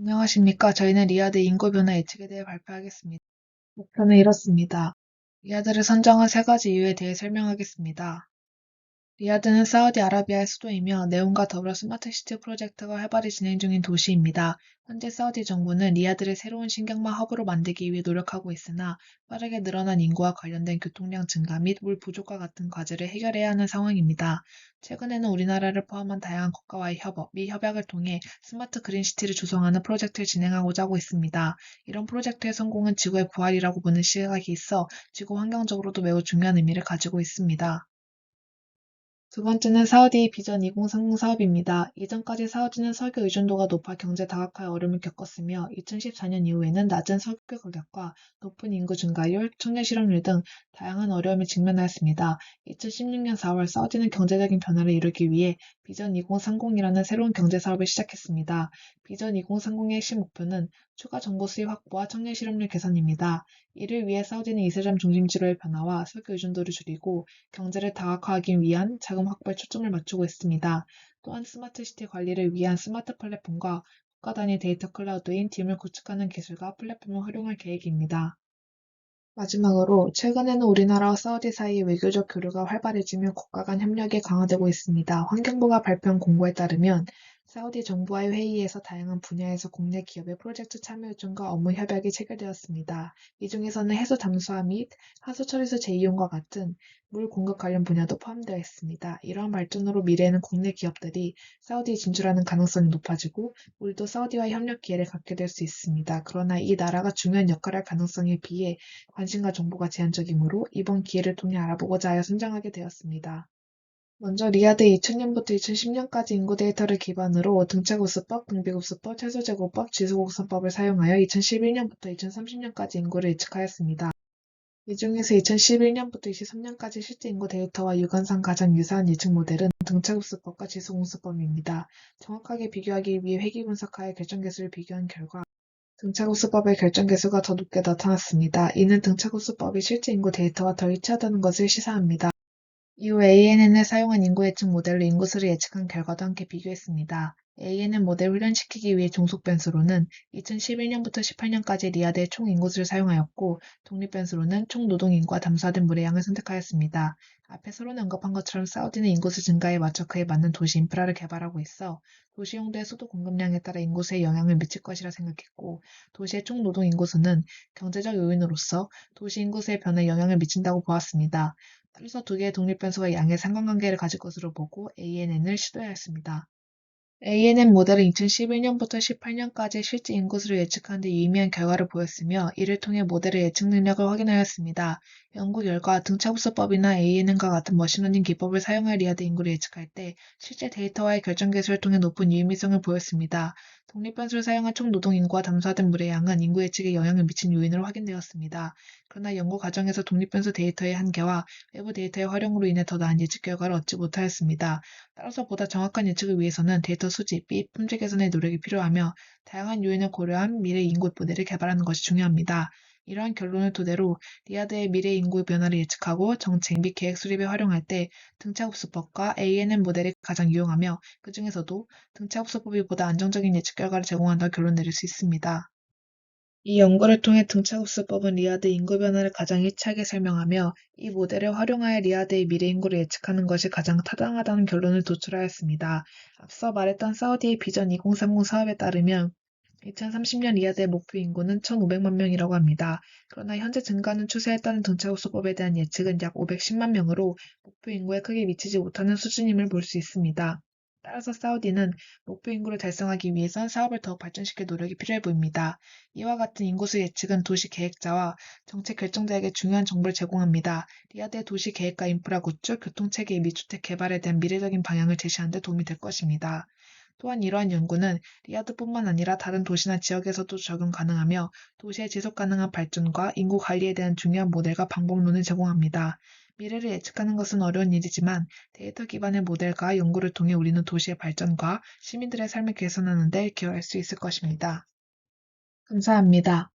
안녕하십니까. 저희는 리야드 인구 변화 예측에 대해 발표하겠습니다. 목표는 이렇습니다. 리야드를 선정한 세 가지 이유에 대해 설명하겠습니다. 리야드는 사우디아라비아의 수도이며 네옴과 더불어 스마트시티 프로젝트가 활발히 진행 중인 도시입니다. 현재 사우디 정부는 리야드를 새로운 신경망 허브로 만들기 위해 노력하고 있으나 빠르게 늘어난 인구와 관련된 교통량 증가 및 물 부족과 같은 과제를 해결해야 하는 상황입니다. 최근에는 우리나라를 포함한 다양한 국가와의 협업 및 협약을 통해 스마트 그린시티를 조성하는 프로젝트를 진행하고자 하고 있습니다. 이런 프로젝트의 성공은 지구의 부활이라고 보는 시각이 있어 지구 환경적으로도 매우 중요한 의미를 가지고 있습니다. 두 번째는 사우디의 비전 2030 사업입니다. 이전까지 사우디는 석유 의존도가 높아 경제 다각화에 어려움을 겪었으며 2014년 이후에는 낮은 석유 가격과 높은 인구 증가율, 청년 실업률 등 다양한 어려움에 직면하였습니다. 2016년 4월 사우디는 경제적인 변화를 이루기 위해 비전 2030이라는 새로운 경제 사업을 시작했습니다. 비전 2030의 핵심 목표는 추가 정보 수입 확보와 청년 실업률 개선입니다. 이를 위해 사우디는 이슬람 중심지로의 변화와 석유 의존도를 줄이고 경제를 다각화하기 위한 자금 확보에 초점을 맞추고 있습니다. 또한 스마트시티 관리를 위한 스마트 플랫폼과 국가 단위 데이터 클라우드인 딤을 구축하는 기술과 플랫폼을 활용할 계획입니다. 마지막으로 최근에는 우리나라와 사우디 사이의 외교적 교류가 활발해지며 국가 간 협력이 강화되고 있습니다. 환경부가 발표한 공고에 따르면 사우디 정부와의 회의에서 다양한 분야에서 국내 기업의 프로젝트 참여 요청과 업무 협약이 체결되었습니다. 이 중에서는 해수 담수화 및 하수 처리소 재이용과 같은 물 공급 관련 분야도 포함되어 있습니다. 이러한 발전으로 미래에는 국내 기업들이 사우디에 진출하는 가능성이 높아지고 우리도 사우디와 협력 기회를 갖게 될 수 있습니다. 그러나 이 나라가 중요한 역할을 할 가능성에 비해 관심과 정보가 제한적이므로 이번 기회를 통해 알아보고자 하여 선정하게 되었습니다. 먼저 리야드의 2000년부터 2010년까지 인구 데이터를 기반으로 등차구수법, 등비급수법, 최소제고법, 지수곡선법을 사용하여 2011년부터 2030년까지 인구를 예측하였습니다. 이 중에서 2011년부터 23년까지 실제 인구 데이터와 유관상 가장 유사한 예측 모델은 등차급수법과 지수공수법입니다. 정확하게 비교하기 위해 회귀 분석하여 결정계수를 비교한 결과 등차구수법의 결정계수가 더 높게 나타났습니다. 이는 등차구수법이 실제 인구 데이터와 더 일치하다는 것을 시사합니다. 이후 ANN을 사용한 인구 예측 모델로 인구수를 예측한 결과도 함께 비교했습니다. ANN 모델을 훈련시키기 위해 종속 변수로는 2011년부터 18년까지 리아드의 총 인구수를 사용하였고, 독립 변수로는 총 노동 인구와 담수화된 물의 양을 선택하였습니다. 앞에 서론에 언급한 것처럼 사우디는 인구수 증가에 맞춰 그에 맞는 도시 인프라를 개발하고 있어 도시 용도의 수도 공급량에 따라 인구수에 영향을 미칠 것이라 생각했고, 도시의 총 노동 인구수는 경제적 요인으로서 도시 인구수의 변화에 영향을 미친다고 보았습니다. 따라서 두 개의 독립 변수가 양의 상관관계를 가질 것으로 보고 ANN을 시도하였습니다. ANN 모델은 2011년부터 18년까지 실제 인구수를 예측하는 데 유의미한 결과를 보였으며, 이를 통해 모델의 예측 능력을 확인하였습니다. 연구 결과 등차구수법이나 ANN과 같은 머신러닝 기법을 사용할 리아드 인구를 예측할 때 실제 데이터와의 결정계수를 통해 높은 유의미성을 보였습니다. 독립변수를 사용한 총 노동인구와 담수화된 물의 양은 인구 예측에 영향을 미친 요인으로 확인되었습니다. 그러나 연구 과정에서 독립변수 데이터의 한계와 외부 데이터의 활용으로 인해 더 나은 예측 결과를 얻지 못하였습니다. 따라서 보다 정확한 예측을 위해서는 데이터 수집 및 품질 개선의 노력이 필요하며, 다양한 요인을 고려한 미래 인구 모델을 개발하는 것이 중요합니다. 이러한 결론을 토대로 리아드의 미래 인구 변화를 예측하고 정책 및 계획 수립에 활용할 때 등차급수법과 ANN 모델이 가장 유용하며, 그 중에서도 등차급수법이 보다 안정적인 예측 결과를 제공한다고 결론 내릴 수 있습니다. 이 연구를 통해 등차급수법은 리아드 인구 변화를 가장 일치하게 설명하며, 이 모델을 활용하여 리아드의 미래 인구를 예측하는 것이 가장 타당하다는 결론을 도출하였습니다. 앞서 말했던 사우디의 비전 2030 사업에 따르면 2030년 리아드의 목표 인구는 1,500만 명이라고 합니다. 그러나 현재 증가하는 추세에 따른 등차급수법에 대한 예측은 약 510만 명으로 목표 인구에 크게 미치지 못하는 수준임을 볼 수 있습니다. 따라서 사우디는 목표 인구를 달성하기 위해선 사업을 더욱 발전시킬 노력이 필요해 보입니다. 이와 같은 인구수 예측은 도시 계획자와 정책 결정자에게 중요한 정보를 제공합니다. 리아드의 도시 계획과 인프라 구축, 교통체계 및 주택 개발에 대한 미래적인 방향을 제시하는 데 도움이 될 것입니다. 또한 이러한 연구는 리아드뿐만 아니라 다른 도시나 지역에서도 적용 가능하며, 도시의 지속 가능한 발전과 인구 관리에 대한 중요한 모델과 방법론을 제공합니다. 미래를 예측하는 것은 어려운 일이지만 데이터 기반의 모델과 연구를 통해 우리는 도시의 발전과 시민들의 삶을 개선하는 데 기여할 수 있을 것입니다. 감사합니다.